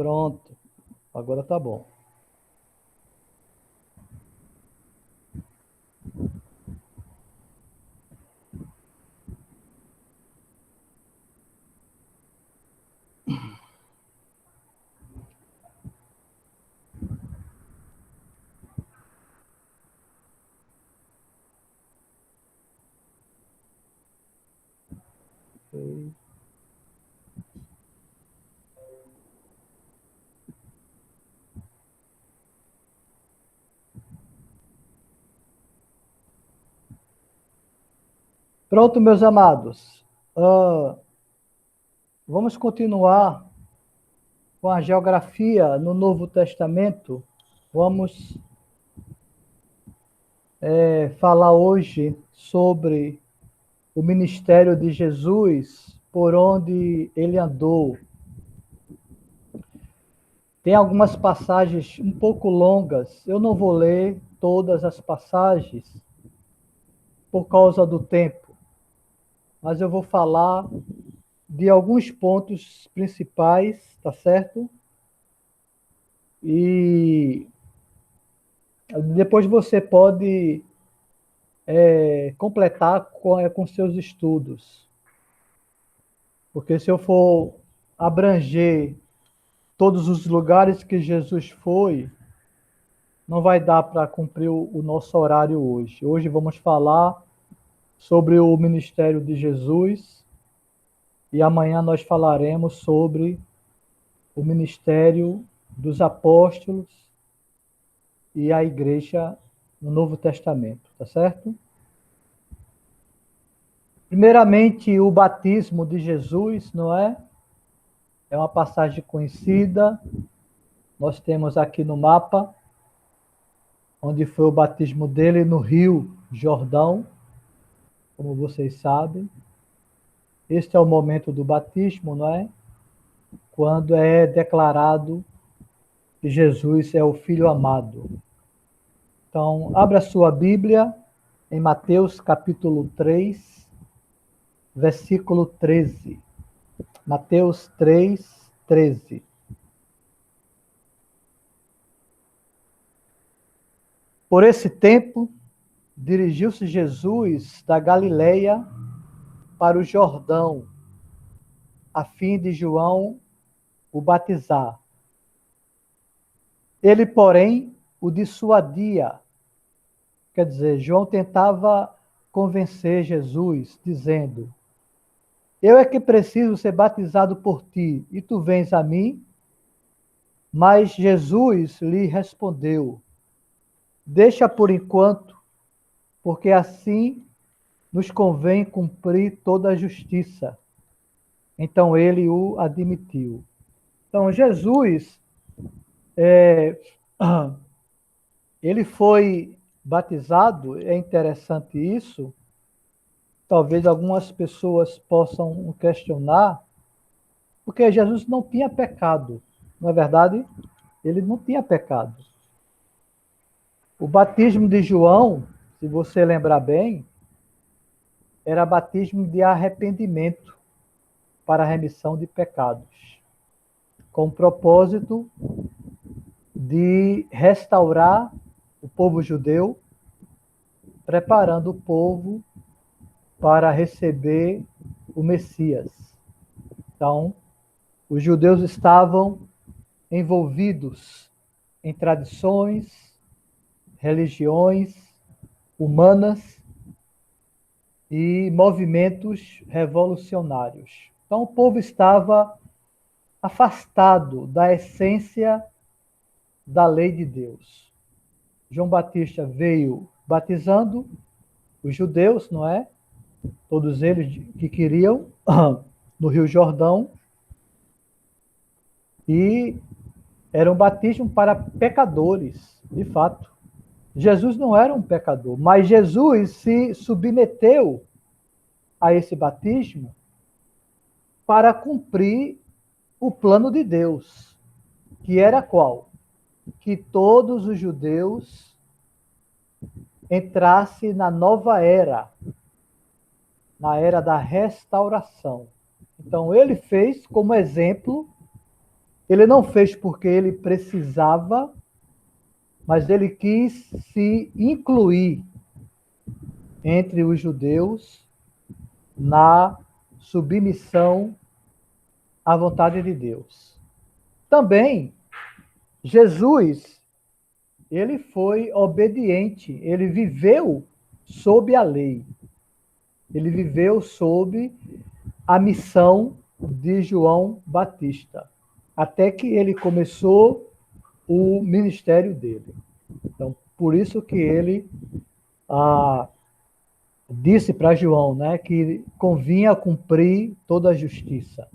Pronto. Agora tá bom. Pronto, meus amados. Vamos continuar com a geografia no Novo Testamento. Vamos falar hoje sobre o ministério de Jesus, por onde ele andou. Tem algumas passagens um pouco longas. Eu não vou ler todas as passagens por causa do tempo, mas eu vou falar de alguns pontos principais, tá certo? E depois você pode completar com seus estudos. Porque se eu for abranger todos os lugares que Jesus foi, não vai dar para cumprir o nosso horário hoje. Hoje vamos falar sobre o ministério de Jesus e amanhã nós falaremos sobre o ministério dos apóstolos e a igreja no Novo Testamento, tá certo? Primeiramente, o batismo de Jesus, não é? É uma passagem conhecida. Nós temos aqui no mapa onde foi o batismo dele no Rio Jordão, como vocês sabem. Este é o momento do batismo, não é? Quando é declarado que Jesus é o Filho amado. Então, abra a sua Bíblia em Mateus capítulo 3, versículo 13. Mateus 3, 13. Por esse tempo, dirigiu-se Jesus da Galileia para o Jordão, a fim de João o batizar. Ele, porém, o dissuadia. Quer dizer, João tentava convencer Jesus, dizendo: eu é que preciso ser batizado por ti, e tu vens a mim? Mas Jesus lhe respondeu: deixa por enquanto, porque assim nos convém cumprir toda a justiça. Então ele o admitiu. Então Jesus, ele foi batizado, é interessante isso. Talvez algumas pessoas possam questionar, porque Jesus não tinha pecado, não é verdade? Ele não tinha pecado. O batismo de João, se você lembrar bem, era batismo de arrependimento para a remissão de pecados, com o propósito de restaurar o povo judeu, preparando o povo para receber o Messias. Então, os judeus estavam envolvidos em tradições, religiões humanas e movimentos revolucionários. Então, o povo estava afastado da essência da lei de Deus. João Batista veio batizando os judeus, não é? Todos eles que queriam, no Rio Jordão, e era um batismo para pecadores, de fato. Jesus não era um pecador, mas Jesus se submeteu a esse batismo para cumprir o plano de Deus, que era qual? Que todos os judeus entrassem na nova era, na era da restauração. Então, ele fez como exemplo, Ele não fez porque ele precisava, mas ele quis se incluir entre os judeus na submissão à vontade de Deus. Também, Jesus, ele foi obediente, ele viveu sob a lei. Ele viveu sob a missão de João Batista, até que ele começou o ministério dele. Então, por isso que ele disse para João, né, que convinha cumprir toda a justiça.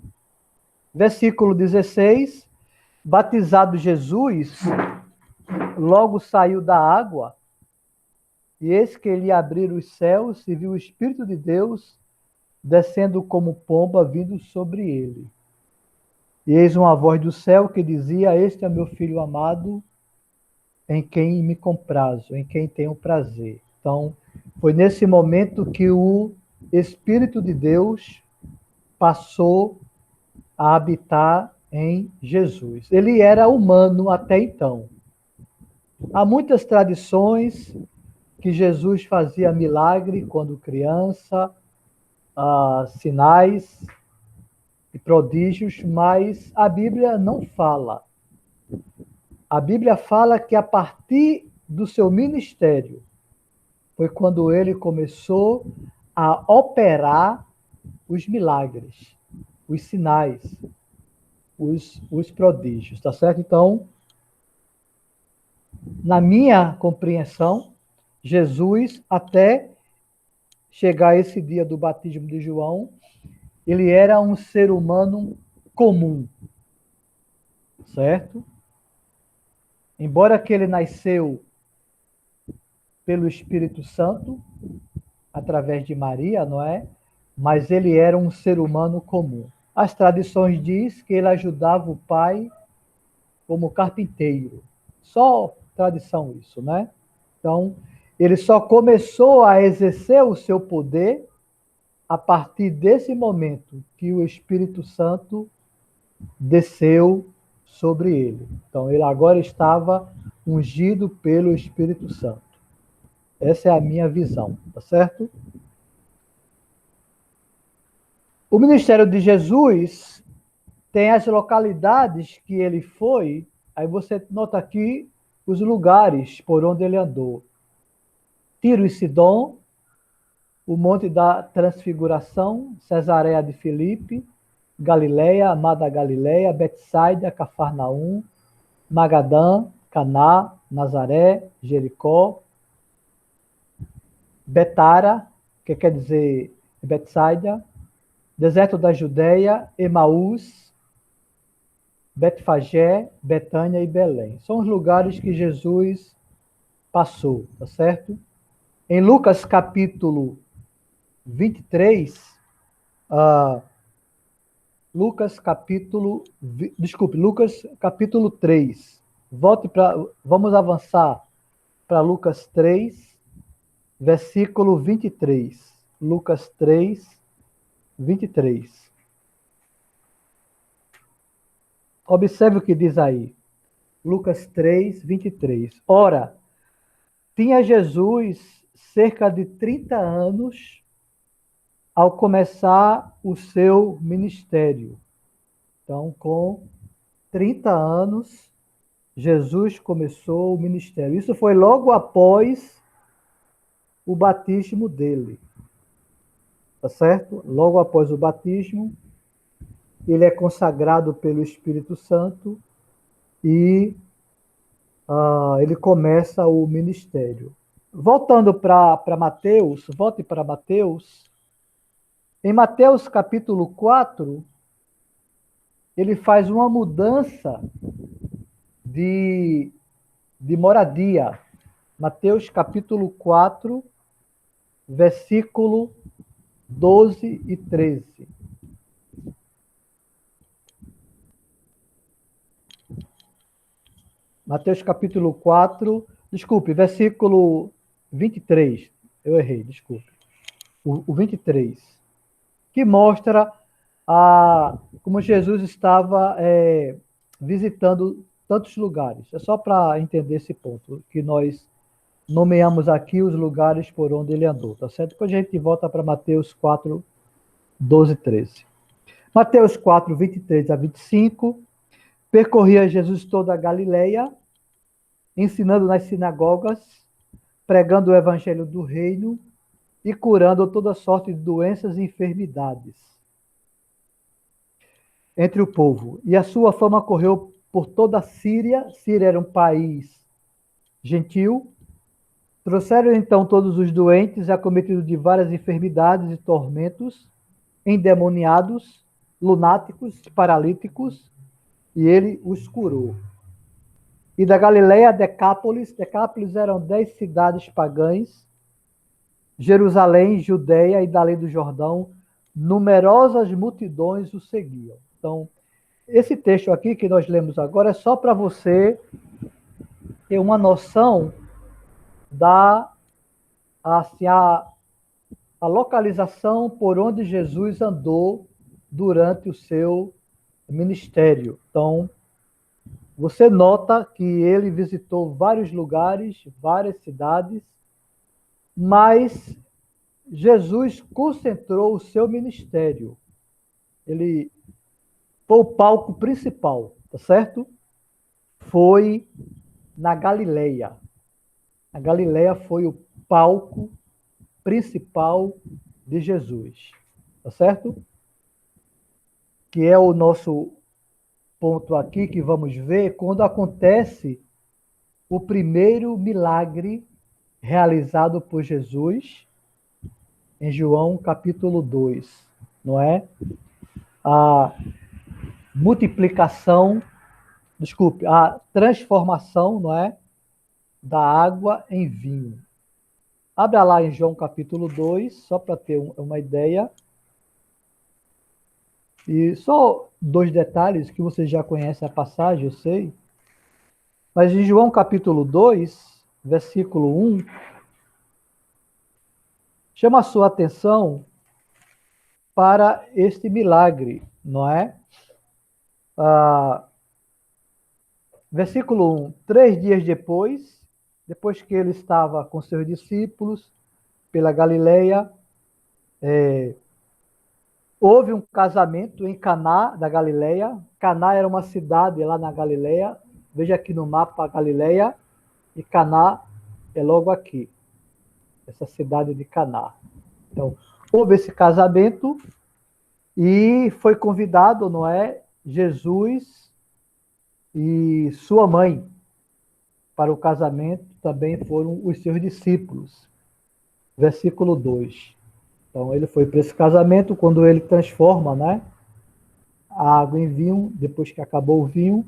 Versículo 16, batizado Jesus, logo saiu da água, e eis que ele abriu os céus e viu o Espírito de Deus descendo como pomba vindo sobre ele. E eis uma voz do céu que dizia: Este é meu filho amado, em quem me comprazo, em quem tenho prazer. Então, foi nesse momento que o Espírito de Deus passou a habitar em Jesus. Ele era humano até então. Há muitas tradições que Jesus fazia milagre quando criança, sinais e prodígios, mas a Bíblia não fala. A Bíblia fala que a partir do seu ministério foi quando ele começou a operar os milagres, os sinais, os prodígios, tá certo? Então, na minha compreensão, Jesus, até chegar esse dia do batismo de João, ele era um ser humano comum, certo? Embora que ele nasceu pelo Espírito Santo, através de Maria, não é? Mas ele era um ser humano comum. As tradições diz que ele ajudava o pai como carpinteiro. Só tradição isso, né? Então, ele só começou a exercer o seu poder a partir desse momento que o Espírito Santo desceu sobre ele. Então, ele agora estava ungido pelo Espírito Santo. Essa é a minha visão, tá certo? O ministério de Jesus tem as localidades que ele foi, aí você nota aqui os lugares por onde ele andou. Tiro e Sidom, o Monte da Transfiguração, Cesareia de Filipe, Galileia, Amada Galileia, Betsaida, Cafarnaum, Magadã, Caná, Nazaré, Jericó, Betara, que quer dizer Betsaida, deserto da Judéia, Emaús, Betfagé, Betânia e Belém. São os lugares que Jesus passou, tá certo? Em Lucas capítulo 23, Lucas capítulo 3. Vamos avançar para Lucas 3, versículo 23. Lucas 3, 23. Observe o que diz aí. Lucas 3, 23. Ora, tinha Jesus cerca de 30 anos ao começar o seu ministério. Então, com 30 anos, Jesus começou o ministério. Isso foi logo após o batismo dele. Tá certo? Logo após o batismo, ele é consagrado pelo Espírito Santo e ele começa o ministério. Voltando para Mateus, volte para Mateus. Em Mateus capítulo 4, ele faz uma mudança de moradia. Mateus capítulo 4, versículo 12 e 13. Mateus capítulo 4, desculpe, versículo 23. Eu errei, desculpe. O 23. Que mostra como Jesus estava visitando tantos lugares. É só para entender esse ponto, que nós nomeamos aqui os lugares por onde ele andou, tá certo? Depois a gente volta para Mateus 4, 12 e 13. Mateus 4, 23 a 25. Percorria Jesus toda a Galileia, ensinando nas sinagogas, pregando o evangelho do reino e curando toda sorte de doenças e enfermidades entre o povo. E a sua fama correu por toda a Síria. Síria era um país gentil. Trouxeram então todos os doentes, acometidos de várias enfermidades e tormentos, endemoniados, lunáticos, paralíticos, e ele os curou. E da Galileia a Decápolis, Decápolis eram 10 cidades pagãs, Jerusalém, Judeia e dali do Jordão, numerosas multidões o seguiam. Então, esse texto aqui que nós lemos agora é só para você ter uma noção da assim, a localização por onde Jesus andou durante o seu ministério. Então, você nota que ele visitou vários lugares, várias cidades, mas Jesus concentrou o seu ministério. Ele foi o palco principal, tá certo? Foi na Galileia. A Galileia foi o palco principal de Jesus, tá certo? Que é o nosso ponto aqui que vamos ver quando acontece o primeiro milagre realizado por Jesus em João capítulo 2, não é? A multiplicação, desculpe, a transformação, não é? Da água em vinho. Abra lá em João capítulo 2, só para ter uma ideia. E só dois detalhes que você já conhece a passagem, eu sei. Mas em João capítulo 2, versículo 1, chama a sua atenção para este milagre, não é? Versículo 1, 3 dias depois que ele estava com seus discípulos pela Galileia, houve um casamento em Caná da Galileia. Caná era uma cidade lá na Galileia. Veja aqui no mapa a Galileia e Caná é logo aqui. Essa cidade de Caná. Então, houve esse casamento e foi convidado, não é, Jesus e sua mãe para o casamento, também foram os seus discípulos. Versículo 2. Então, ele foi para esse casamento, quando ele transforma, né, a água em vinho, depois que acabou o vinho.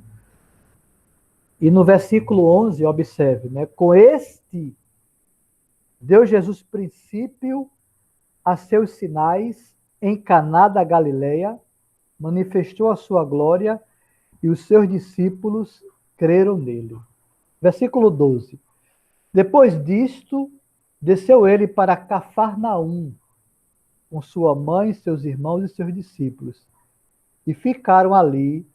E no versículo 11, observe, né, com este, deu Jesus princípio a seus sinais em Caná da Galileia, manifestou a sua glória e os seus discípulos creram nele. Versículo 12. Depois disto, desceu ele para Cafarnaum, com sua mãe, seus irmãos e seus discípulos, e ficaram ali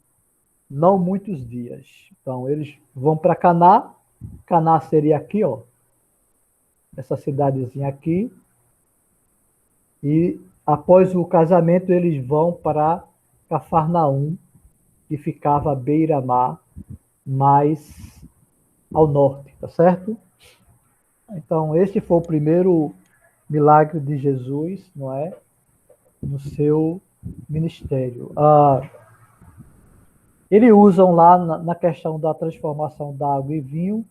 não muitos dias. Então, eles vão para Caná. Caná seria aqui, ó, essa cidadezinha aqui. E após o casamento, eles vão para Cafarnaum, que ficava à beira-mar, mais ao norte, tá certo? Então, este foi o primeiro milagre de Jesus, não é? No seu ministério. Eles usam lá na questão da transformação da água em vinho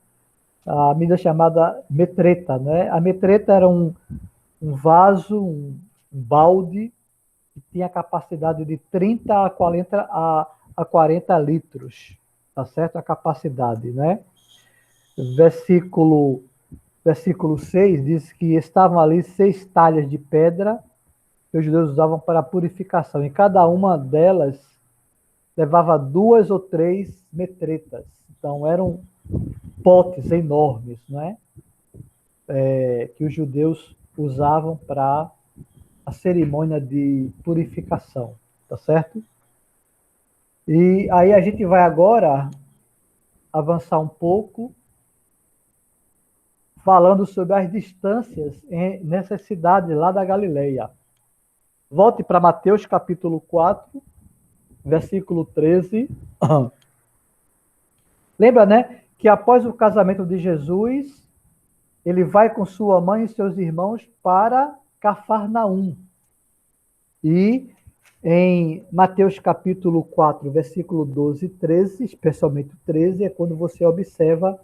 a medida chamada metreta, né? A metreta era um vaso, um balde que tinha capacidade de 30 a 40 litros, tá certo? A capacidade, né? Versículo 6 diz que estavam ali 6 talhas de pedra que os judeus usavam para a purificação, e cada uma delas levava 2 ou 3 metretas. Então, eram potes enormes, né? Que os judeus usavam para a cerimônia de purificação, tá certo? E aí a gente vai agora avançar um pouco, falando sobre as distâncias nessas cidades lá da Galileia. Volte para Mateus capítulo 4, versículo 13. Lembra, né, que após o casamento de Jesus, ele vai com sua mãe e seus irmãos para Cafarnaum. E em Mateus capítulo 4, versículo 12 e 13, especialmente o 13, é quando você observa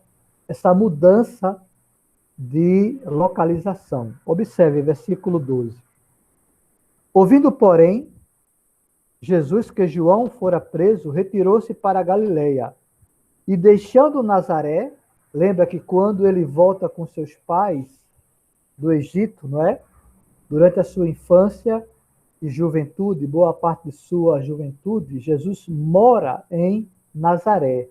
essa mudança de localização. Observe, versículo 12. Ouvindo, porém, Jesus que João fora preso, retirou-se para a Galileia. E deixando Nazaré, lembra que quando ele volta com seus pais do Egito, não é? Durante a sua infância e juventude, boa parte de sua juventude, Jesus mora em Nazaré.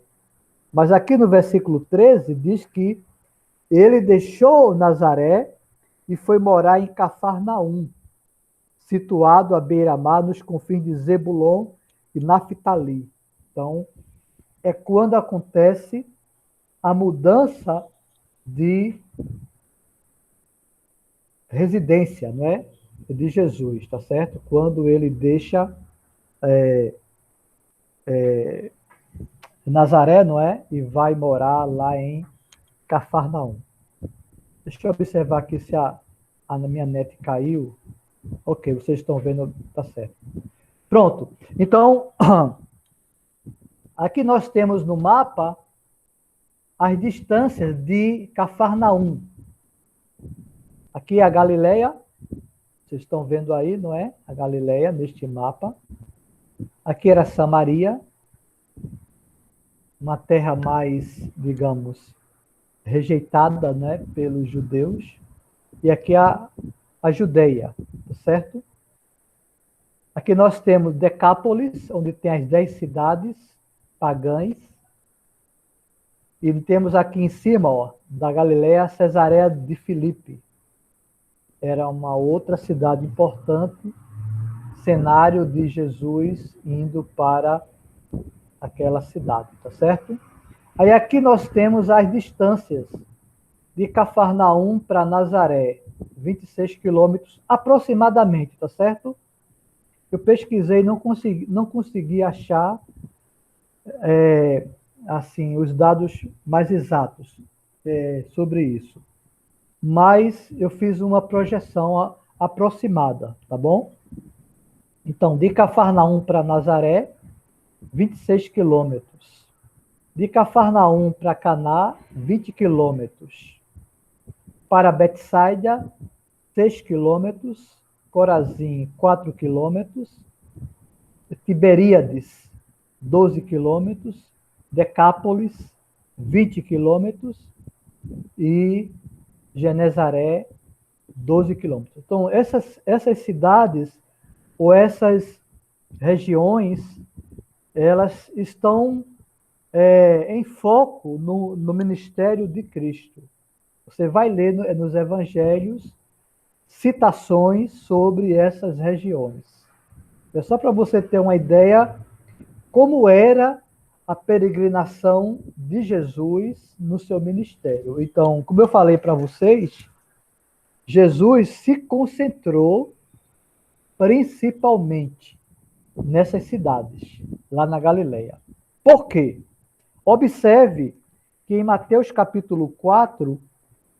Mas aqui no versículo 13 diz que ele deixou Nazaré e foi morar em Cafarnaum, situado à beira-mar, nos confins de Zebulon e Naftali. Então, é quando acontece a mudança de residência, não é? De Jesus, tá certo? Quando ele deixa Nazaré, não é? E vai morar lá em Cafarnaum. Deixa eu observar aqui se a minha net caiu. Ok, vocês estão vendo, tá certo. Pronto. Então, aqui nós temos no mapa as distâncias de Cafarnaum. Aqui é a Galileia, vocês estão vendo aí, não é? A Galileia neste mapa. Aqui era Samaria, uma terra mais, digamos, rejeitada, né, pelos judeus. E aqui a Judeia, certo? Aqui nós temos Decápolis, onde tem as 10 cidades pagãs. E temos aqui em cima, ó, da Galileia, Cesareia de Filipe. Era uma outra cidade importante, cenário de Jesus indo para aquela cidade, tá certo? Aí aqui nós temos as distâncias de Cafarnaum para Nazaré, 26 quilômetros aproximadamente, tá certo? Eu pesquisei, não consegui achar assim os dados mais exatos sobre isso. Mas eu fiz uma projeção aproximada, tá bom? Então, de Cafarnaum para Nazaré, 26 quilômetros. De Cafarnaum para Caná, 20 quilômetros. Para Betsaida, 6 quilômetros. Corazim, 4 quilômetros. Tiberíades, 12 quilômetros. Decápolis, 20 quilômetros. E Genezaré, 12 quilômetros. Então, essas cidades ou essas regiões, elas estão em foco no ministério de Cristo. Você vai ler nos evangelhos citações sobre essas regiões. É só para você ter uma ideia como era a peregrinação de Jesus no seu ministério. Então, como eu falei para vocês, Jesus se concentrou principalmente nessas cidades, lá na Galileia. Por quê? Observe que em Mateus capítulo 4,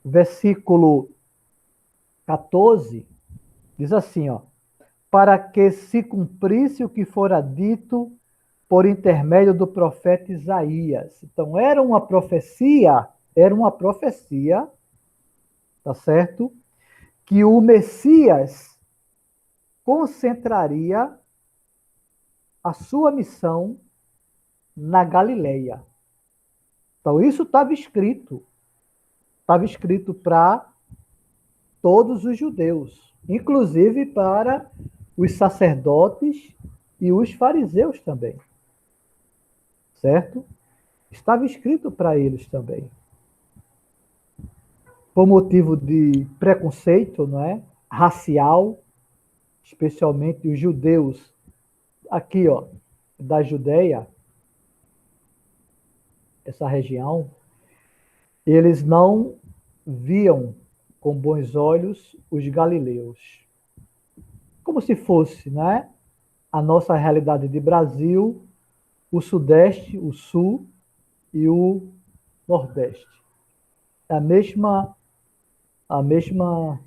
versículo 14, diz assim, ó, para que se cumprisse o que fora dito por intermédio do profeta Isaías. Então, era uma profecia, tá certo? Que o Messias concentraria a sua missão na Galileia. Então, isso estava escrito. Estava escrito para todos os judeus, inclusive para os sacerdotes e os fariseus também. Certo? Estava escrito para eles também. Por motivo de preconceito, não é? Racial, especialmente os judeus. Aqui, ó, da Judéia, essa região, eles não viam com bons olhos os galileus. Como se fosse, né, a nossa realidade de Brasil, o Sudeste, o Sul e o Nordeste. É a mesma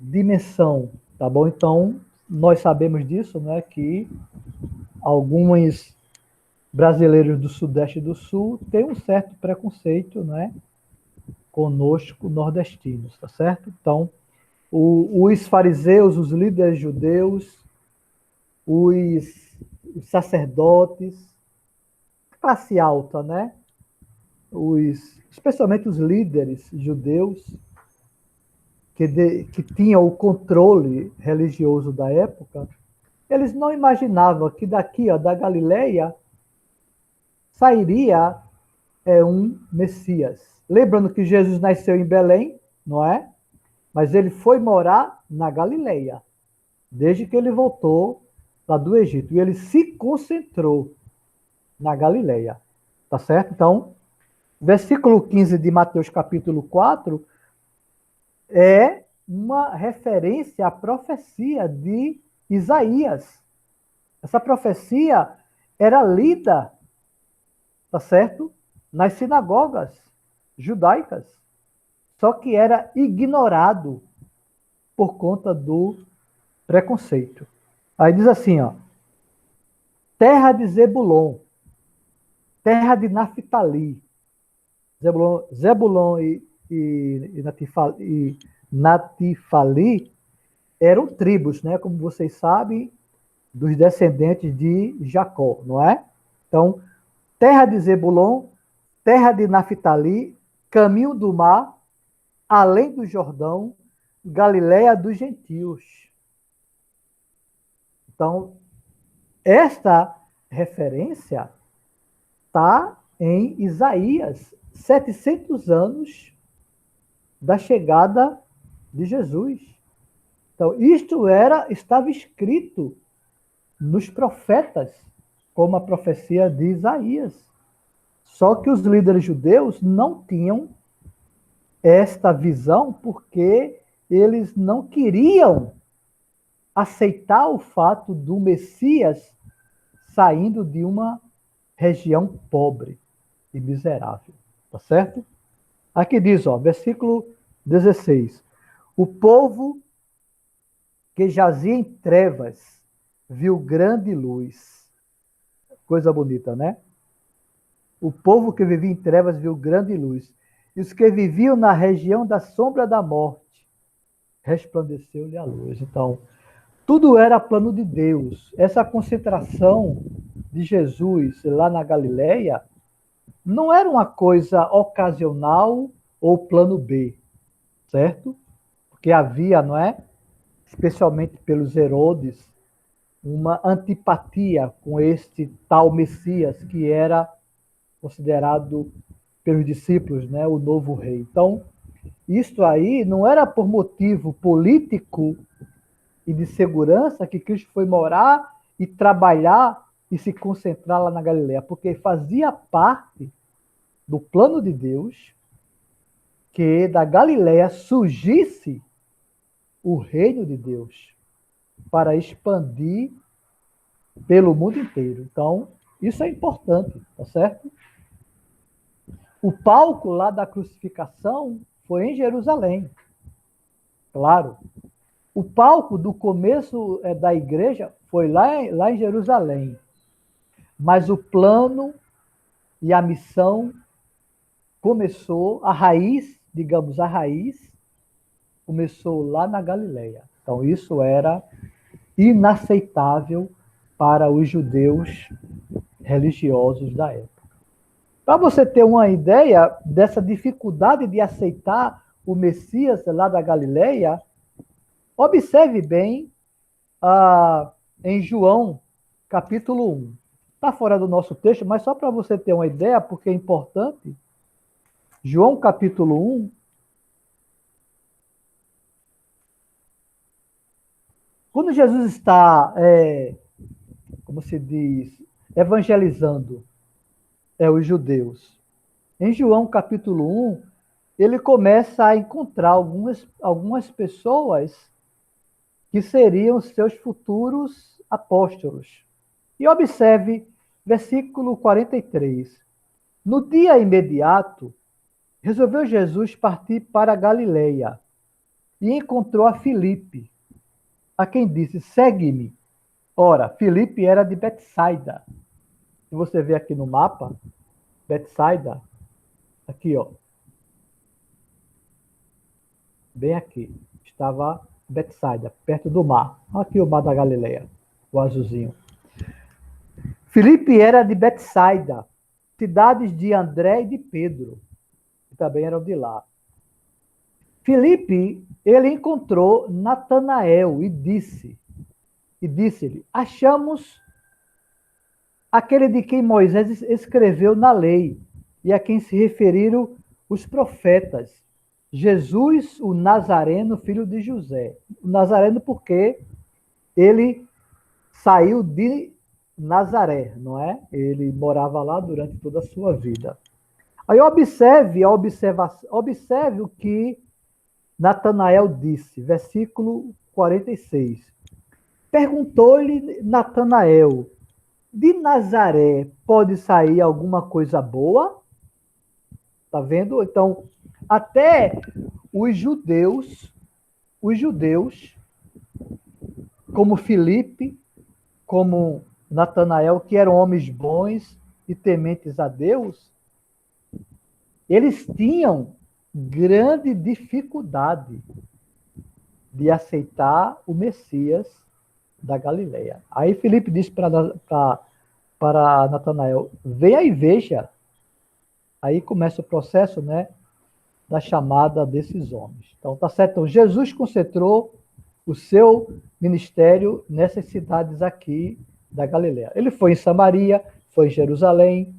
dimensão, tá bom? Então, nós sabemos disso, né, que alguns brasileiros do Sudeste e do Sul têm um certo preconceito, né, conosco nordestinos, tá certo? Então, os fariseus, os líderes judeus, os, os sacerdotes, classe alta, né? Especialmente os líderes judeus, que tinham o controle religioso da época, eles não imaginavam que daqui, ó, da Galileia, sairia um Messias. Lembrando que Jesus nasceu em Belém, não é? Mas ele foi morar na Galileia, desde que ele voltou lá do Egito. E ele se concentrou na Galileia, tá certo? Então, versículo 15 de Mateus capítulo 4 é uma referência à profecia de Isaías. Essa profecia era lida, tá certo? Nas sinagogas judaicas. Só que era ignorado por conta do preconceito. Aí diz assim, ó: terra de Zebulon, terra de Naphtali. Zebulon e Naphtali eram tribos, né? Como vocês sabem, dos descendentes de Jacó, não é? Então, terra de Zebulon, terra de Naphtali, caminho do mar, além do Jordão, Galiléia dos gentios. Então, esta referência está em Isaías, 700 anos da chegada de Jesus. Então, isto estava escrito nos profetas, como a profecia de Isaías. Só que os líderes judeus não tinham esta visão porque eles não queriam aceitar o fato do Messias saindo de uma região pobre e miserável, tá certo? Aqui diz, ó, versículo 16: o povo que jazia em trevas viu grande luz. Coisa bonita, né? O povo que vivia em trevas viu grande luz. E os que viviam na região da sombra da morte, resplandeceu-lhe a luz. Então, tudo era plano de Deus. Essa concentração de Jesus lá na Galileia não era uma coisa ocasional ou plano B, certo? Porque havia, não é? Especialmente pelos Herodes, uma antipatia com este tal Messias que era considerado pelos discípulos, né, o novo rei. Então, isto aí não era por motivo político e de segurança que Cristo foi morar e trabalhar e se concentrar lá na Galileia, porque fazia parte do plano de Deus que da Galileia surgisse o reino de Deus para expandir pelo mundo inteiro. Então, isso é importante, tá certo? O palco lá da crucificação foi em Jerusalém, claro. O palco do começo da igreja foi lá em Jerusalém. Mas o plano e a missão começou, a raiz, digamos, a raiz, começou lá na Galileia. Então, isso era inaceitável para os judeus religiosos da época. Para você ter uma ideia dessa dificuldade de aceitar o Messias lá da Galileia, observe bem em João, capítulo 1. Está fora do nosso texto, mas só para você ter uma ideia, porque é importante. João, capítulo 1. Quando Jesus está, como se diz, evangelizando os judeus. Em João capítulo 1, ele começa a encontrar algumas pessoas que seriam seus futuros apóstolos. E observe versículo 43. No dia imediato, resolveu Jesus partir para a Galileia e encontrou a Filipe, a quem disse: segue-me. Ora, Filipe era de Betsaida. Se você vê aqui no mapa, Betsaida, aqui, ó, bem aqui, estava Betsaida, perto do mar. Aqui o mar da Galileia, o azulzinho. Filipe era de Betsaida, cidades de André e de Pedro, que também eram de lá. Filipe, ele encontrou Natanael e disse-lhe: achamos aquele de quem Moisés escreveu na lei e a quem se referiram os profetas, Jesus, o Nazareno, filho de José. O Nazareno porque ele saiu de Nazaré, não é? Ele morava lá durante toda a sua vida. Aí observe o que Natanael disse, versículo 46. Perguntou-lhe Natanael: de Nazaré pode sair alguma coisa boa? Tá vendo? Então, até os judeus, como Filipe, como Natanael, que eram homens bons e tementes a Deus, eles tinham grande dificuldade de aceitar o Messias da Galileia. Aí Filipe disse para Natanael: venha e veja. Aí começa o processo, né, da chamada desses homens. Então, tá certo? Então, Jesus concentrou o seu ministério nessas cidades aqui da Galileia. Ele foi em Samaria, foi em Jerusalém,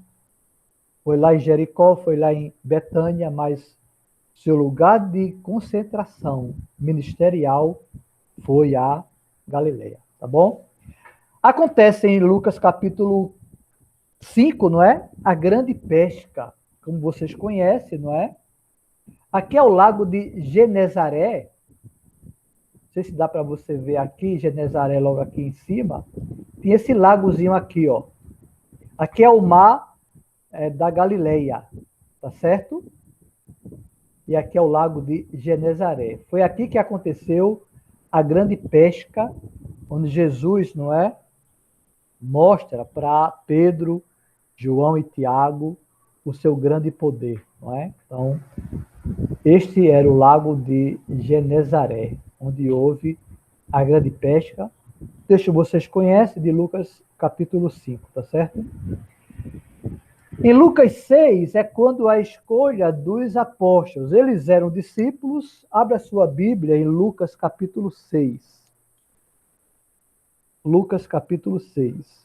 foi lá em Jericó, foi lá em Betânia, mas seu lugar de concentração ministerial foi a Galileia, tá bom? Acontece em Lucas capítulo 5, não é? A grande pesca, como vocês conhecem, não é? Aqui é o lago de Genezaré. Não sei se dá para você ver aqui, Genezaré logo aqui em cima. Tem esse lagozinho aqui, ó. Aqui é o mar da Galileia, tá certo? E aqui é o lago de Genezaré. Foi aqui que aconteceu a grande pesca, onde Jesus, não é? Mostra para Pedro, João e Tiago o seu grande poder, não é? Então, este era o lago de Genezaré, onde houve a grande pesca. O texto vocês conhecem, de Lucas capítulo 5, tá certo? Em Lucas 6 é quando a escolha dos apóstolos. Eles eram discípulos. Abra sua Bíblia em Lucas capítulo 6. Lucas capítulo 6.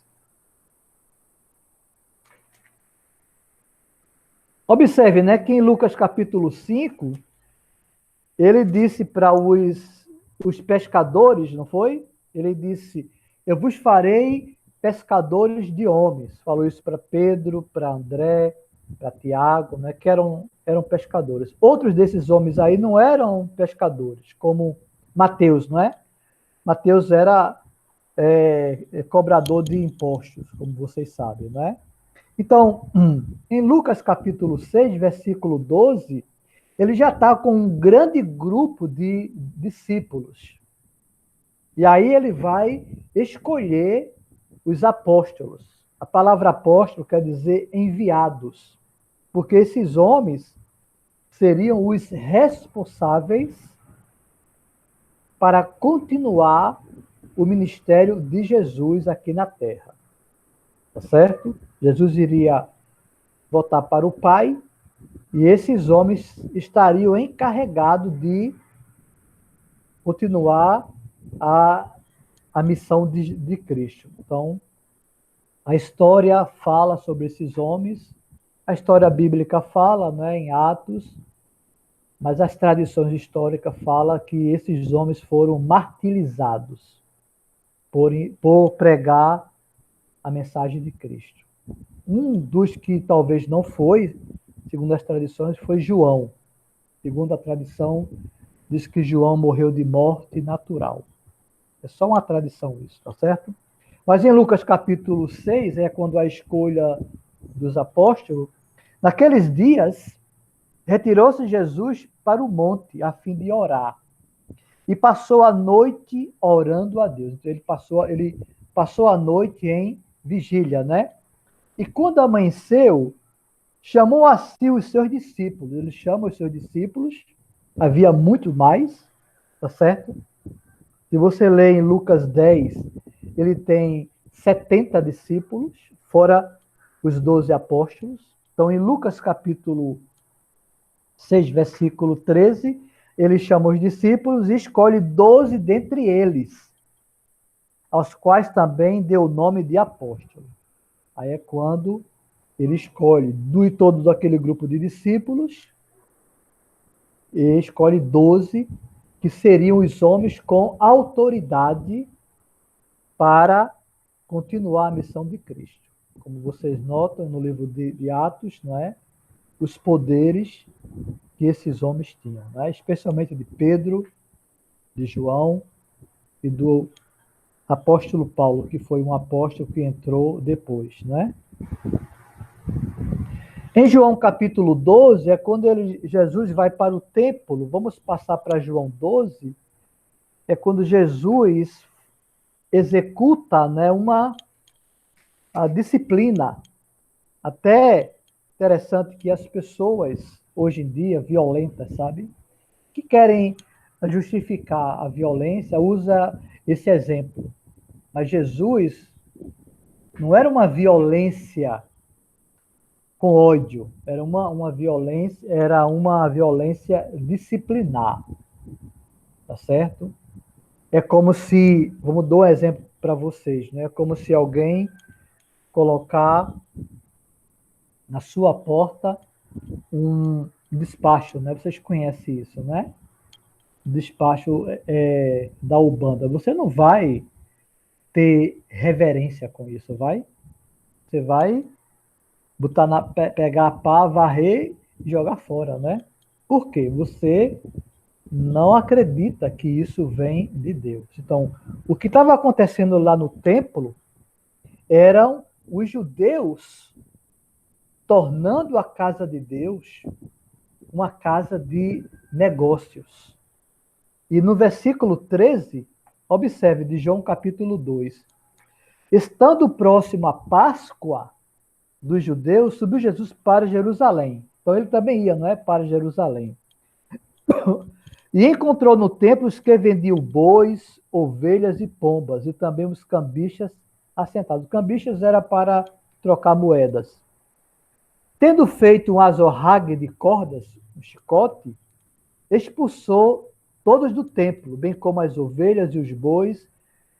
Observe, né, que em Lucas capítulo 5, ele disse para os pescadores, não foi? Ele disse: eu vos farei pescadores de homens. Falou isso para Pedro, para André, para Tiago, né, que eram pescadores. Outros desses homens aí não eram pescadores, como Mateus, não é? Mateus era cobrador de impostos, como vocês sabem, não é? Então, em Lucas capítulo 6, versículo 12, ele já está com um grande grupo de discípulos. E aí ele vai escolher os apóstolos. A palavra apóstolo quer dizer enviados, porque esses homens seriam os responsáveis para continuar o ministério de Jesus aqui na Terra. Tá certo? Jesus iria voltar para o Pai e esses homens estariam encarregados de continuar a missão de Cristo. Então, a história fala sobre esses homens, a história bíblica fala, né, em Atos, mas as tradições históricas falam que esses homens foram martirizados por pregar a mensagem de Cristo. Um dos que talvez não foi, segundo as tradições, foi João. Segundo a tradição, diz que João morreu de morte natural. É só uma tradição isso, tá certo? Mas em Lucas capítulo 6, é quando a escolha dos apóstolos, naqueles dias, retirou-se Jesus para o monte a fim de orar. E passou a noite orando a Deus. Então, ele passou a noite em vigília, né? E quando amanheceu, chamou a si os seus discípulos. Ele chama os seus discípulos, havia muito mais, tá certo? Se você lê em Lucas 10, ele tem 70 discípulos, fora os 12 apóstolos. Então, em Lucas capítulo 6, versículo 13, ele chama os discípulos e escolhe 12 dentre eles, aos quais também deu o nome de apóstolo. Aí é quando ele escolhe de todo aquele grupo de discípulos e escolhe 12 que seriam os homens com autoridade para continuar a missão de Cristo. Como vocês notam no livro de Atos, não é? Os poderes que esses homens tinham, né? Especialmente de Pedro, de João e do apóstolo Paulo, que foi um apóstolo que entrou depois, né? Em João capítulo 12, é quando Jesus vai para o templo. Vamos passar para João 12. É quando Jesus executa, né, a disciplina. Até interessante que as pessoas, hoje em dia, violentas, sabe? Que querem justificar a violência, usa esse exemplo. Mas Jesus não era uma violência com ódio, era uma violência disciplinar, tá certo? É como se, vamos dar um exemplo para vocês, né? É como se alguém colocar na sua porta um despacho, né? Vocês conhecem isso, né? Despacho da Ubanda. Você não vai ter reverência com isso, vai? Você vai pegar a pá, varrer e jogar fora, né? Por quê? Você não acredita que isso vem de Deus. Então, o que estava acontecendo lá no templo eram os judeus tornando a casa de Deus uma casa de negócios. E no versículo 13, observe, de João capítulo 2. Estando próximo à Páscoa dos judeus, subiu Jesus para Jerusalém. Então ele também ia, não é? Para Jerusalém. E encontrou no templo os que vendiam bois, ovelhas e pombas, e também os cambistas assentados. Cambistas era para trocar moedas. Tendo feito um azorrague de cordas, um chicote, expulsou todos do templo, bem como as ovelhas e os bois,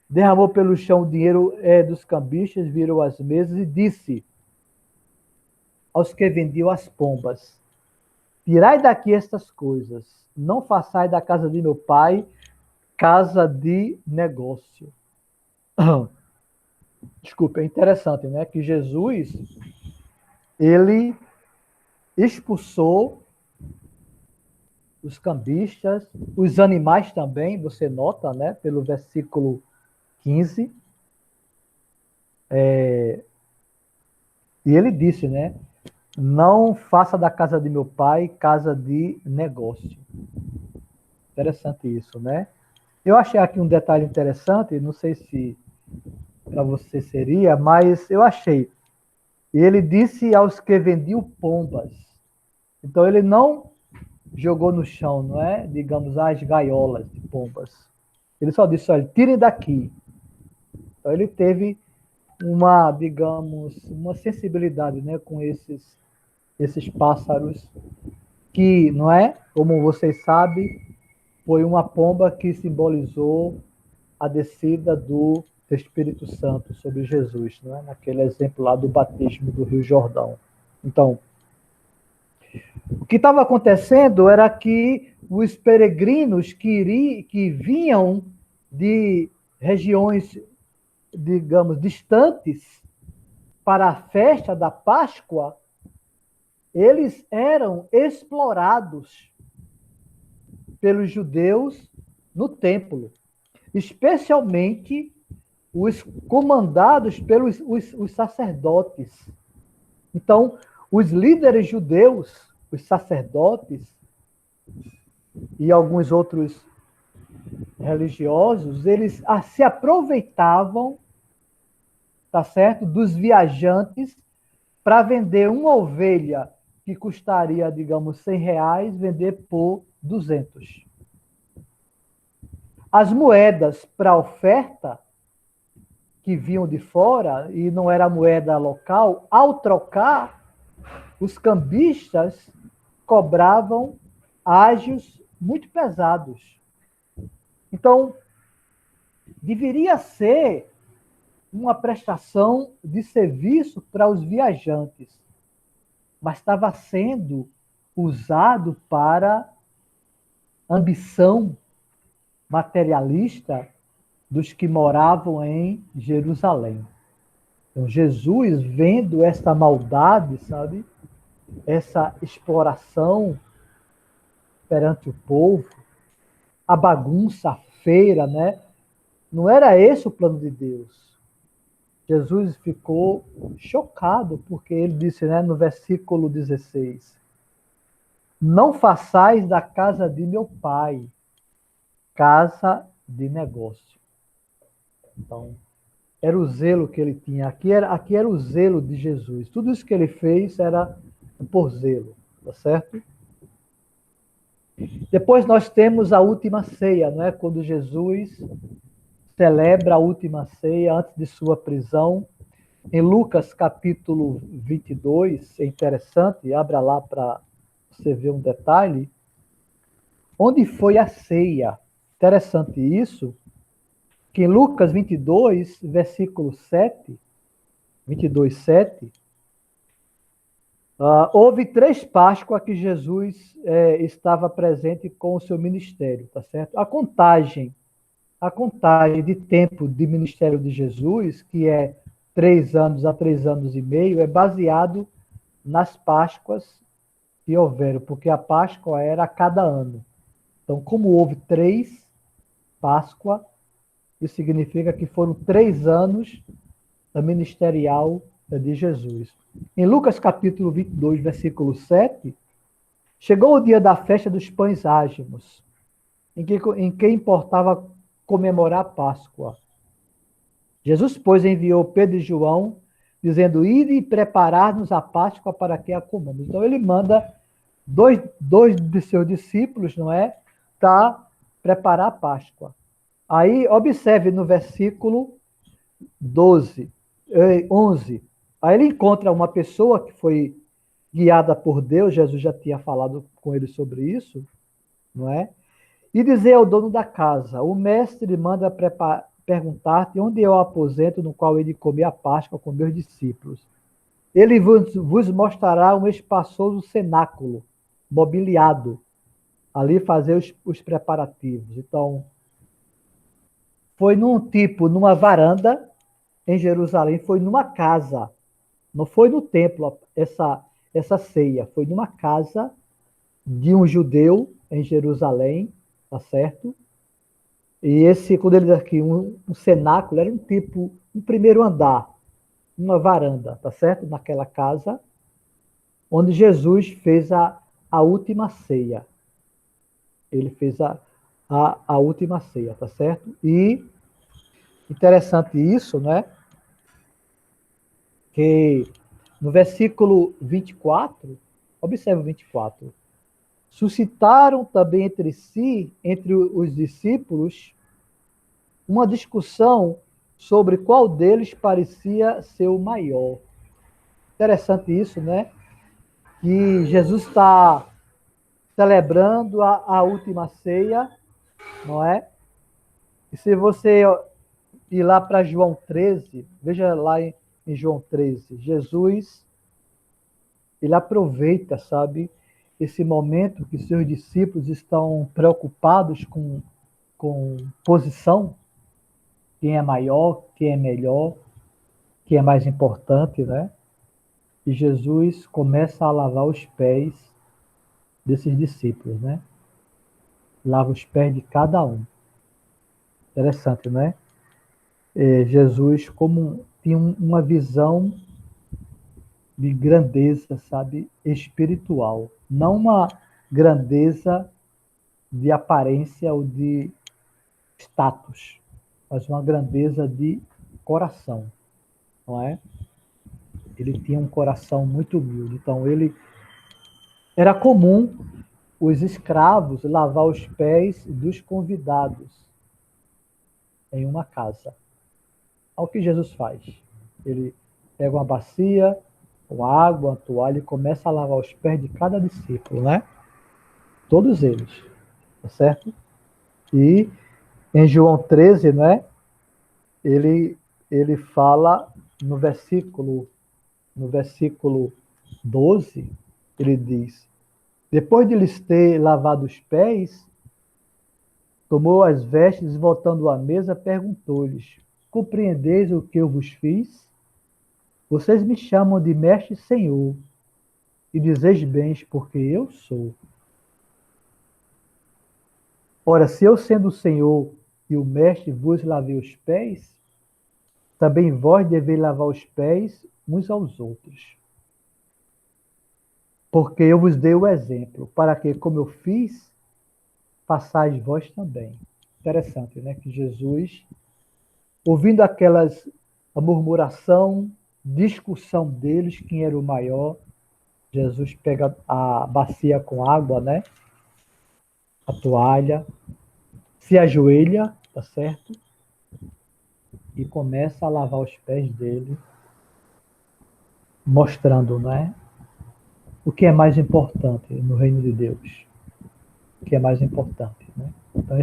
derramou pelo chão o dinheiro dos cambistas, virou as mesas e disse aos que vendiam as pombas: tirai daqui estas coisas, não façai da casa de meu pai casa de negócio. Desculpa, é interessante, né? Que Jesus, ele expulsou os cambistas, os animais também, você nota, né? Pelo versículo 15. E ele disse, né? Não faça da casa de meu pai casa de negócio. Interessante isso, né? Eu achei aqui um detalhe interessante, não sei se para você seria, mas eu achei. Ele disse aos que vendiam pombas. Então ele não jogou no chão, não é? Digamos, as gaiolas de pombas. Ele só disse, olha, tirem daqui. Então ele teve uma sensibilidade, né, com esses pássaros que, não é? Como vocês sabem, foi uma pomba que simbolizou a descida do Espírito Santo sobre Jesus, não é? Naquele exemplo lá do batismo do Rio Jordão. Então, o que estava acontecendo era que os peregrinos que vinham de regiões, digamos, distantes, para a festa da Páscoa, eles eram explorados pelos judeus no templo, especialmente os comandados pelos os sacerdotes. Então, os líderes judeus, os sacerdotes e alguns outros religiosos, eles se aproveitavam, tá certo, dos viajantes para vender uma ovelha que custaria, digamos, R$ 100, vender por 200. As moedas para oferta que vinham de fora, e não era moeda local, ao trocar, os cambistas cobravam ágios muito pesados. Então, deveria ser uma prestação de serviço para os viajantes, mas estava sendo usado para ambição materialista dos que moravam em Jerusalém. Então, Jesus, vendo essa maldade, sabe, essa exploração perante o povo, a bagunça, a feira, né? Não era esse o plano de Deus. Jesus ficou chocado, porque ele disse, né, no versículo 16, não façais da casa de meu pai casa de negócio. Então, era o zelo que ele tinha. Aqui era o zelo de Jesus. Tudo isso que ele fez era por zelo, tá certo? Depois nós temos a última ceia, não é? Quando Jesus celebra a última ceia antes de sua prisão. Em Lucas capítulo 22, é interessante, abra lá para você ver um detalhe. Onde foi a ceia? Interessante isso, que em Lucas 22, versículo 7, 22, 7, houve 3 Páscoas que Jesus estava presente com o seu ministério, tá certo? A contagem de tempo de ministério de Jesus, que é 3 anos a 3 anos e meio, é baseado nas Páscoas que houveram, porque a Páscoa era a cada ano. Então, como houve 3 Páscoa, isso significa que foram 3 anos ministerial de Jesus. Em Lucas capítulo 22, versículo 7, chegou o dia da festa dos pães ázimos, em que importava comemorar a Páscoa. Jesus, pois, enviou Pedro e João, dizendo, ide e preparar-nos a Páscoa para que a comamos. Então, ele manda dois de seus discípulos, não é? Para preparar a Páscoa. Aí, observe no versículo 11. Aí ele encontra uma pessoa que foi guiada por Deus, Jesus já tinha falado com ele sobre isso, não é? E dizer ao dono da casa, o mestre manda perguntar-te onde é o aposento no qual ele come a Páscoa com meus discípulos. Ele vos mostrará um espaçoso cenáculo, mobiliado, ali fazer os preparativos. Então, foi numa varanda em Jerusalém, foi numa casa, não foi no templo essa ceia, foi numa casa de um judeu em Jerusalém, tá certo? E quando ele diz aqui, um cenáculo, era um primeiro andar, uma varanda, tá certo? Naquela casa, onde Jesus fez a última ceia. Ele fez a última ceia, tá certo? E interessante isso, né? Que no versículo 24, observe o 24, suscitaram também entre si, entre os discípulos, uma discussão sobre qual deles parecia ser o maior. Interessante isso, né? Que Jesus está celebrando a última ceia, não é? E se você ir lá para João 13, veja lá em João 13, Jesus, ele aproveita, sabe, esse momento que seus discípulos estão preocupados com posição, quem é maior, quem é melhor, que é mais importante, né? E Jesus começa a lavar os pés desses discípulos, né? Lava os pés de cada um. Interessante, né? Jesus como tinha uma visão de grandeza, sabe, espiritual, não uma grandeza de aparência ou de status, mas uma grandeza de coração, não é? Ele tinha um coração muito humilde, então ele era comum os escravos lavar os pés dos convidados em uma casa. Olha o que Jesus faz. Ele pega uma bacia, com água, uma toalha e começa a lavar os pés de cada discípulo, né? Todos eles, tá certo? E em João 13, né? Ele, ele fala no versículo 12, ele diz: depois de lhes ter lavado os pés, tomou as vestes e, voltando à mesa, perguntou-lhes: compreendeis o que eu vos fiz? Vocês me chamam de mestre e senhor, e dizeis bens, porque eu sou. Ora, se eu, sendo o senhor e o mestre, vos lavei os pés, também vós deveis lavar os pés uns aos outros. Porque eu vos dei o exemplo, para que, como eu fiz, façais vós também. Interessante, né? Que Jesus, ouvindo a murmuração, discussão deles, quem era o maior, Jesus pega a bacia com água, né? A toalha, se ajoelha, tá certo? E começa a lavar os pés dele, mostrando, né? O que é mais importante no reino de Deus. O que é mais importante, né? Então,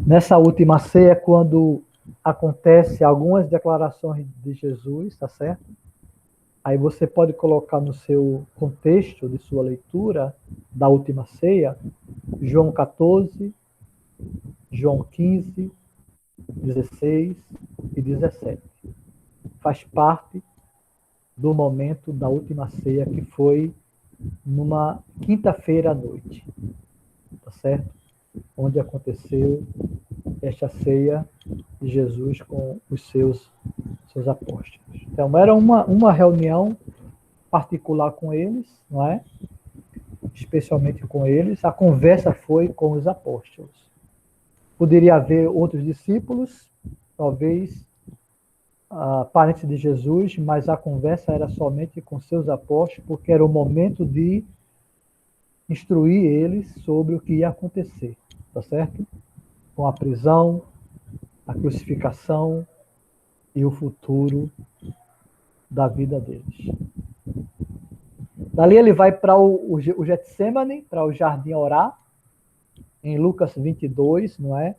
nessa última ceia, quando acontece algumas declarações de Jesus, tá certo? Aí você pode colocar no seu contexto de sua leitura da última ceia, João 14, João 15, 16 e 17. Faz parte do momento da última ceia, que foi numa quinta-feira à noite, tá certo? Onde aconteceu esta ceia de Jesus com os seus apóstolos. Então, era uma reunião particular com eles, não é? Especialmente com eles. A conversa foi com os apóstolos. Poderia haver outros discípulos, talvez parentes de Jesus, mas a conversa era somente com seus apóstolos, porque era o momento de instruir eles sobre o que ia acontecer, tá certo? Com a prisão, a crucificação e o futuro da vida deles. Dali ele vai para o Getsemane, para o jardim orar, em Lucas 22, não é?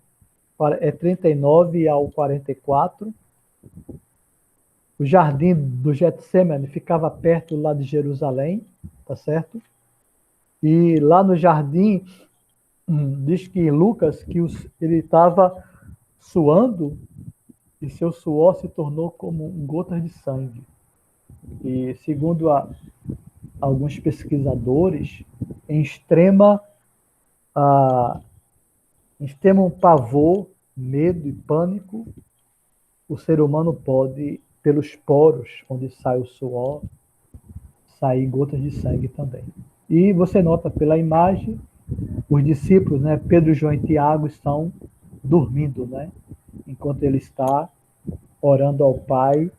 É 39 ao 44. O jardim do Getsemane ficava perto lá de Jerusalém, tá certo? E lá no jardim, diz que Lucas, que ele estava suando e seu suor se tornou como gotas de sangue. E segundo alguns pesquisadores, em extremo pavor, medo e pânico, o ser humano pode, pelos poros onde sai o suor, sair gotas de sangue também. E você nota pela imagem, os discípulos, né, Pedro, João e Tiago, estão dormindo, né, enquanto ele está orando ao Pai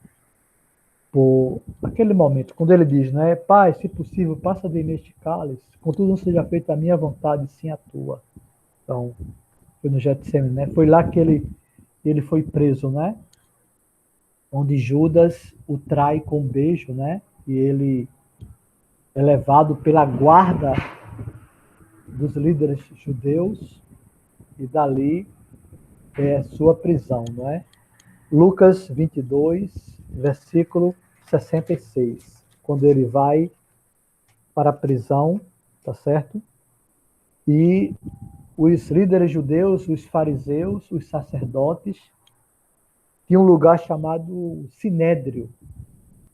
por aquele momento, quando ele diz, né, Pai, se possível, passa de mim este cálice, contudo não seja feita a minha vontade, sim a tua. Então, foi no Getsemane, né? Foi lá que ele foi preso, né? Onde Judas o trai com um beijo, né? E ele é levado pela guarda dos líderes judeus e dali é sua prisão, não é? Lucas 22, versículo 66, quando ele vai para a prisão, tá certo? E os líderes judeus, os fariseus, os sacerdotes, tinha um lugar chamado Sinédrio.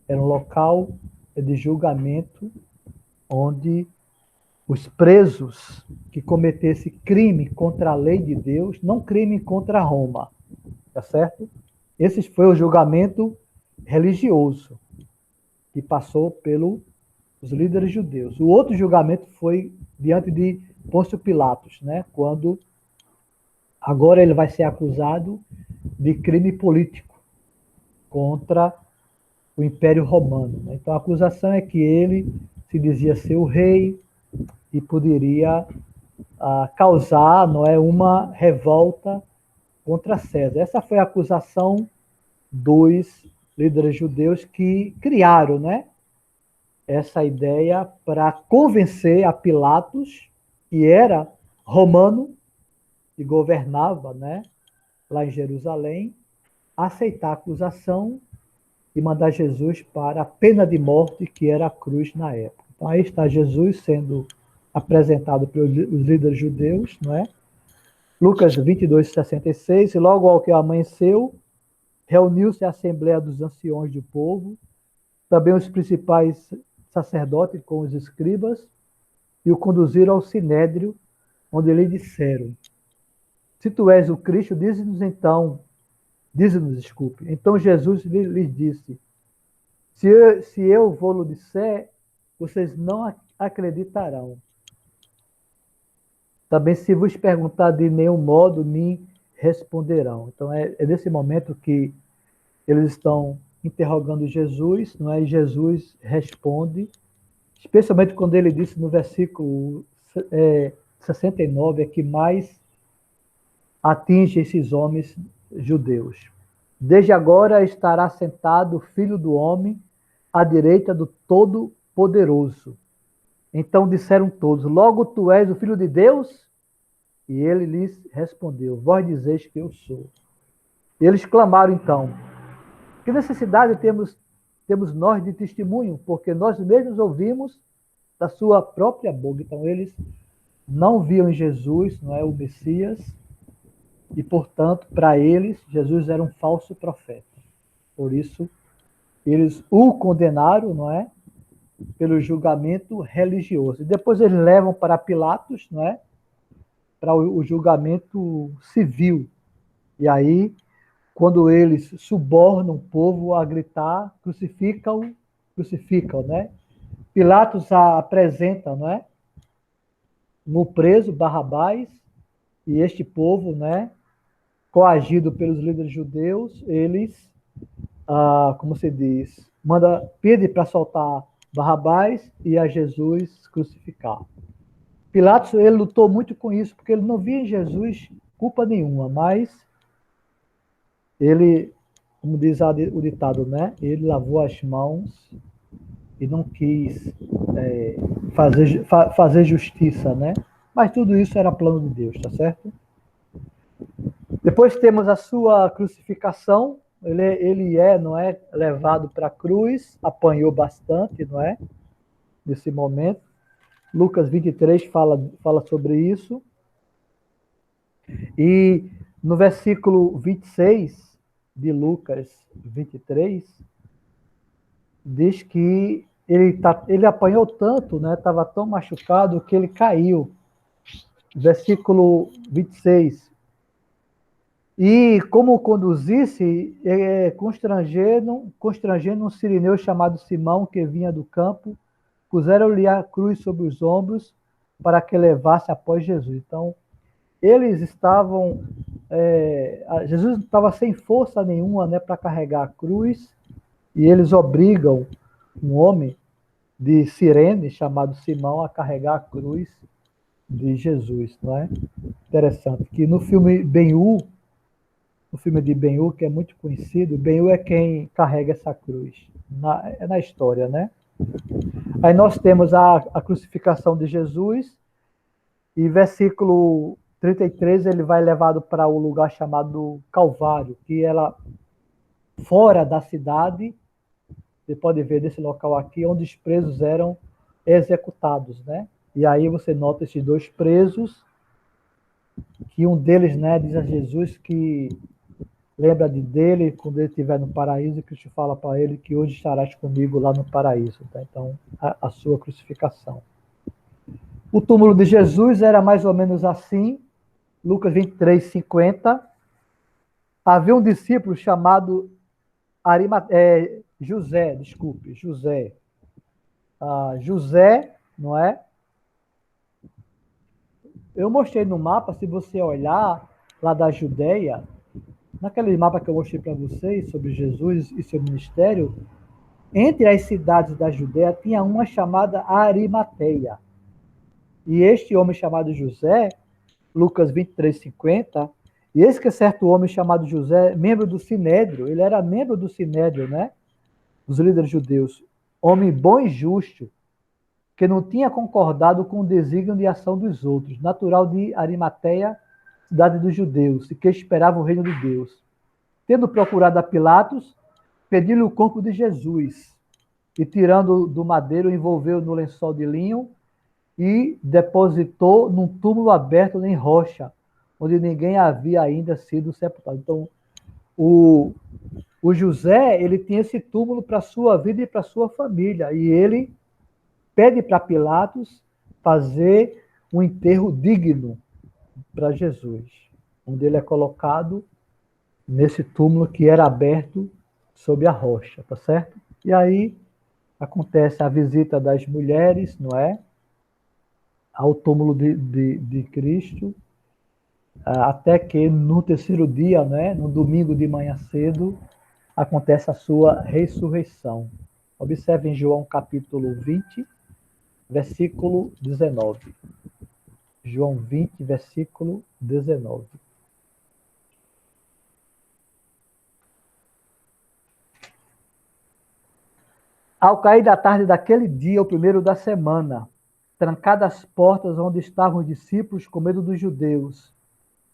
Era um local de julgamento onde os presos que cometessem crime contra a lei de Deus, não crime contra Roma, tá certo? Esse foi o julgamento religioso que passou pelos líderes judeus. O outro julgamento foi diante de Pôncio Pilatos, né? Quando agora ele vai ser acusado de crime político contra o Império Romano. Né? Então a acusação é que ele se dizia ser o rei e poderia causar, não é, uma revolta contra César. Essa foi a acusação dos líderes judeus que criaram, né, essa ideia para convencer a Pilatos, que era romano e governava, né, lá em Jerusalém, a aceitar a acusação e mandar Jesus para a pena de morte, que era a cruz na época. Então aí está Jesus sendo apresentado pelos líderes judeus, não é? Lucas 22, 66, e logo ao que amanheceu, reuniu-se a assembleia dos anciões do povo, também os principais sacerdotes com os escribas, e o conduziram ao sinédrio, onde lhe disseram: se tu és o Cristo, dize-nos, desculpe. Então Jesus lhes disse: se eu vou-lo disser, vocês não acreditarão. Também se vos perguntar de nenhum modo, me responderão. Então é nesse momento que eles estão interrogando Jesus, não é? E Jesus responde, especialmente quando ele disse no versículo 69, é que mais atinge esses homens judeus. Desde agora estará sentado o Filho do Homem à direita do Todo-Poderoso. Então disseram todos: logo tu és o Filho de Deus? E ele lhes respondeu: vós dizeis que eu sou. E eles clamaram então: que necessidade temos nós de testemunho? Porque nós mesmos ouvimos da sua própria boca. Então eles não viam em Jesus, não é, o Messias, e portanto, para eles, Jesus era um falso profeta. Por isso, eles o condenaram, não é, pelo julgamento religioso. E depois eles levam para Pilatos, não é, para o julgamento civil. E aí, quando eles subornam o povo a gritar: crucificam, crucificam, né? Pilatos apresenta, não é, no preso Barrabás, e este povo, né, coagido pelos líderes judeus, eles, como se diz, pede para soltar Barrabás e a Jesus crucificar. Pilatos, ele lutou muito com isso, porque ele não via em Jesus culpa nenhuma, mas ele, como diz o ditado, né, ele lavou as mãos e não quis fazer justiça, né? Mas tudo isso era plano de Deus, tá certo? Depois temos a sua crucificação. Ele não é, levado para a cruz, apanhou bastante, não é? Nesse momento. Lucas 23 fala sobre isso. E no versículo 26 de Lucas 23, diz que ele apanhou tanto, né? Estava tão machucado que ele caiu. Versículo 26. E como conduzisse, constrangendo um sirineu chamado Simão, que vinha do campo, puseram-lhe a cruz sobre os ombros para que levasse após Jesus. Então, eles estavam... Jesus estava sem força nenhuma, né, para carregar a cruz, e eles obrigam um homem de Cirene, chamado Simão, a carregar a cruz de Jesus. Não é? Interessante que no filme Ben-Hur, o filme de Ben-Hur, que é muito conhecido, Ben-Hur é quem carrega essa cruz na história, né? Aí nós temos a crucificação de Jesus, e versículo 33, ele vai levado para o lugar chamado Calvário, que ela fora da cidade. Você pode ver desse local aqui, onde os presos eram executados, né? E aí você nota esses dois presos, que um deles, né, diz a Jesus que lembra dele quando ele estiver no paraíso, e Cristo fala para ele que hoje estarás comigo lá no paraíso. Tá? Então, a sua crucificação. O túmulo de Jesus era mais ou menos assim, Lucas 23, 50. Havia um discípulo chamado José, desculpe, José. José, não é? Eu mostrei no mapa, se você olhar lá da Judéia, naquele mapa que eu mostrei para vocês sobre Jesus e seu ministério, entre as cidades da Judéia tinha uma chamada Arimateia. E este homem chamado José, Lucas 23, 50, e esse que é certo homem chamado José, membro do Sinédrio, ele era membro do Sinédrio, né? Dos líderes judeus. Homem bom e justo, que não tinha concordado com o desígnio de ação dos outros, natural de Arimateia, cidade dos judeus, e que esperava o reino de Deus. Tendo procurado a Pilatos, pediu-lhe o corpo de Jesus, e tirando do madeiro, envolveu no lençol de linho e depositou num túmulo aberto em rocha, onde ninguém havia ainda sido sepultado. Então, o José, ele tinha esse túmulo para a sua vida e para a sua família, e ele pede para Pilatos fazer um enterro digno para Jesus, onde ele é colocado nesse túmulo que era aberto sob a rocha, tá certo? E aí acontece a visita das mulheres, não é? Ao túmulo de Cristo, até que no terceiro dia, né, no domingo de manhã cedo, acontece a sua ressurreição. Observe em João capítulo 20, versículo 19. João 20, versículo 19. Ao cair da tarde daquele dia, o primeiro da semana, trancadas as portas onde estavam os discípulos com medo dos judeus,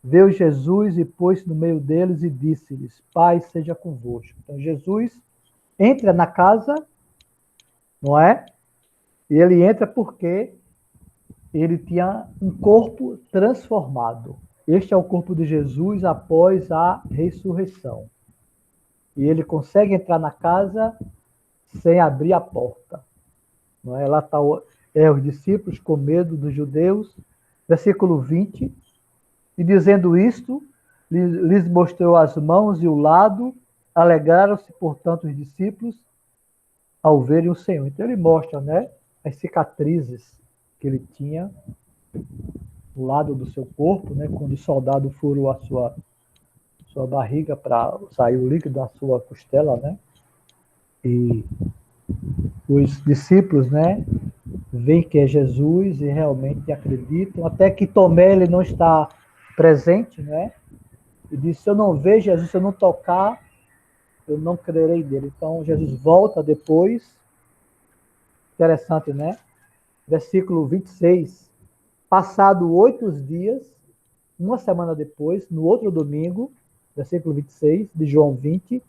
veio Jesus e pôs-se no meio deles e disse-lhes: Paz seja convosco. Então Jesus entra na casa, não é? E ele entra porque ele tinha um corpo transformado. Este é o corpo de Jesus após a ressurreição. E ele consegue entrar na casa sem abrir a porta. Não é? Lá está os discípulos com medo dos judeus. Versículo 20. E dizendo isto, lhes mostrou as mãos e o lado. Alegraram-se, portanto, os discípulos ao verem o Senhor. Então ele mostra, né, as cicatrizes que ele tinha do lado do seu corpo, né, quando o soldado furou a sua barriga para sair o líquido da sua costela, né? E os discípulos, né, veem que é Jesus e realmente acreditam, até que Tomé ele não está presente, né? E diz: se eu não ver Jesus, se eu não tocar, eu não crerei nele. Então Jesus volta depois. Interessante, né? Versículo 26. Passado 8 dias, uma semana depois, no outro domingo, versículo 26 de João 20,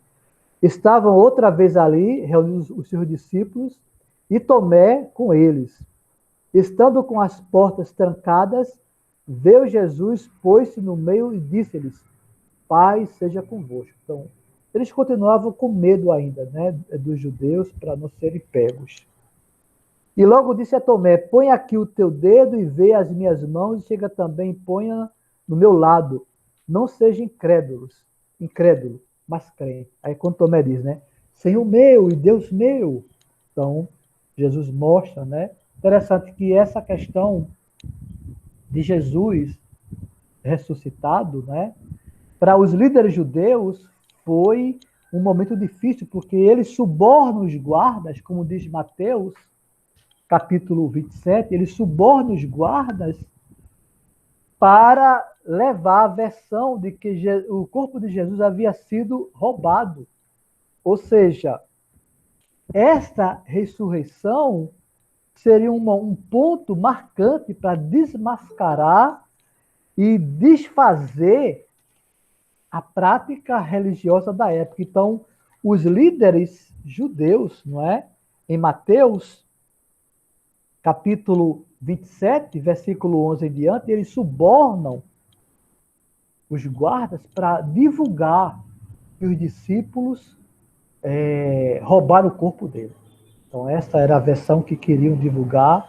estavam outra vez ali, reunidos os seus discípulos, e Tomé com eles. Estando com as portas trancadas, veio Jesus, pôs-se no meio e disse-lhes: Paz seja convosco. Então, eles continuavam com medo ainda, né, dos judeus, para não serem pegos. E logo disse a Tomé: Põe aqui o teu dedo e vê as minhas mãos, e chega também, ponha no meu lado. Não seja incrédulo, mas crente. Aí quando Tomé diz, né? Senhor meu e Deus meu. Então, Jesus mostra, né? Interessante que essa questão de Jesus ressuscitado, né? Para os líderes judeus foi um momento difícil, porque eles subornam os guardas, como diz Mateus, capítulo 27, eles subornam os guardas para levar a versão de que o corpo de Jesus havia sido roubado. Ou seja, esta ressurreição seria um ponto marcante para desmascarar e desfazer a prática religiosa da época. Então, os líderes judeus, não é? Em Mateus, capítulo 27, versículo 11 em diante, eles subornam os guardas para divulgar os discípulos roubaram o corpo dele. Então, essa era a versão que queriam divulgar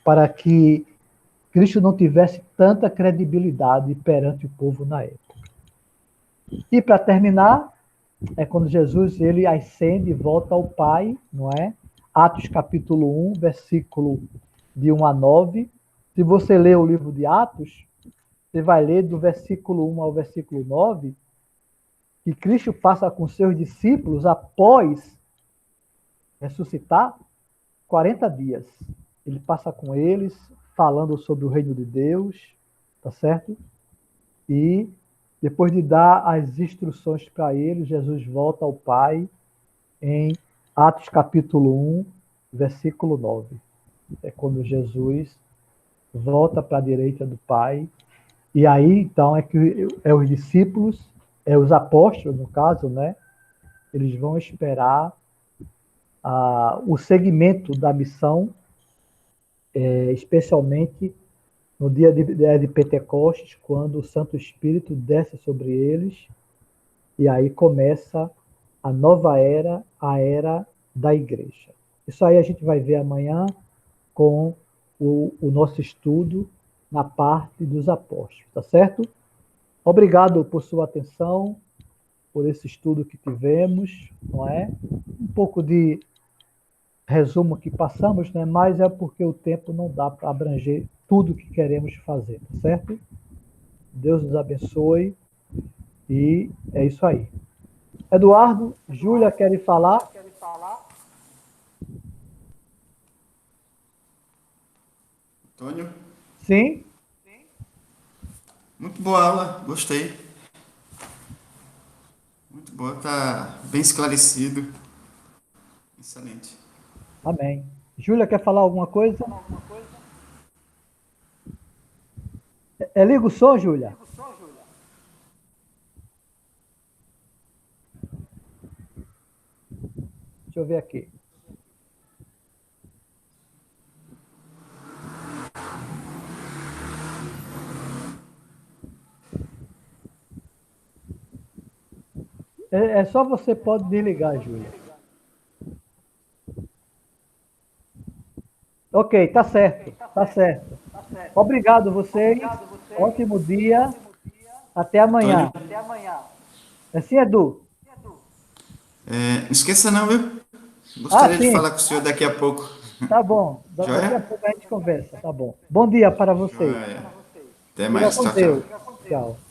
para que Cristo não tivesse tanta credibilidade perante o povo na época. E para terminar, é quando Jesus ele ascende e volta ao Pai, não é? Atos capítulo 1, versículo de 1 a 9. Se você ler o livro de Atos, você vai ler do versículo 1 ao versículo 9, que Cristo passa com seus discípulos após ressuscitar 40 dias. Ele passa com eles falando sobre o reino de Deus, tá certo? E depois de dar as instruções para eles, Jesus volta ao Pai em Atos capítulo 1, versículo 9. É quando Jesus volta para a direita do Pai. E aí, então, é que os discípulos, os apóstolos, no caso, né? Eles vão esperar o segmento da missão, especialmente no dia de Pentecostes, quando o Santo Espírito desce sobre eles, e aí começa a nova era, a era da igreja. Isso aí a gente vai ver amanhã com o nosso estudo na parte dos apóstolos, tá certo? Obrigado por sua atenção, por esse estudo que tivemos, não é? Um pouco de resumo que passamos, né? Mas é porque o tempo não dá para abranger tudo que queremos fazer, tá certo? Deus nos abençoe e é isso aí. Eduardo, Júlia, querem falar? Antônio, Sim? muito boa aula, gostei. Muito boa, tá bem esclarecido. Excelente. Amém. Júlia, quer falar alguma coisa? Liga o som, Júlia? Deixa eu ver aqui. É só você pode desligar, Júlia. Ok, tá certo, tá certo. Obrigado vocês. Ótimo dia. Até amanhã. Antônio, Assim, Edu? não esqueça não, viu? Ah, Gostaria de sim. falar com o senhor daqui a pouco. Tá bom. Daqui a Joia? pouco a gente conversa. Tá bom. Bom dia para vocês. Joia. Até Fica mais. com Tchau, tchau. Deus. Tchau.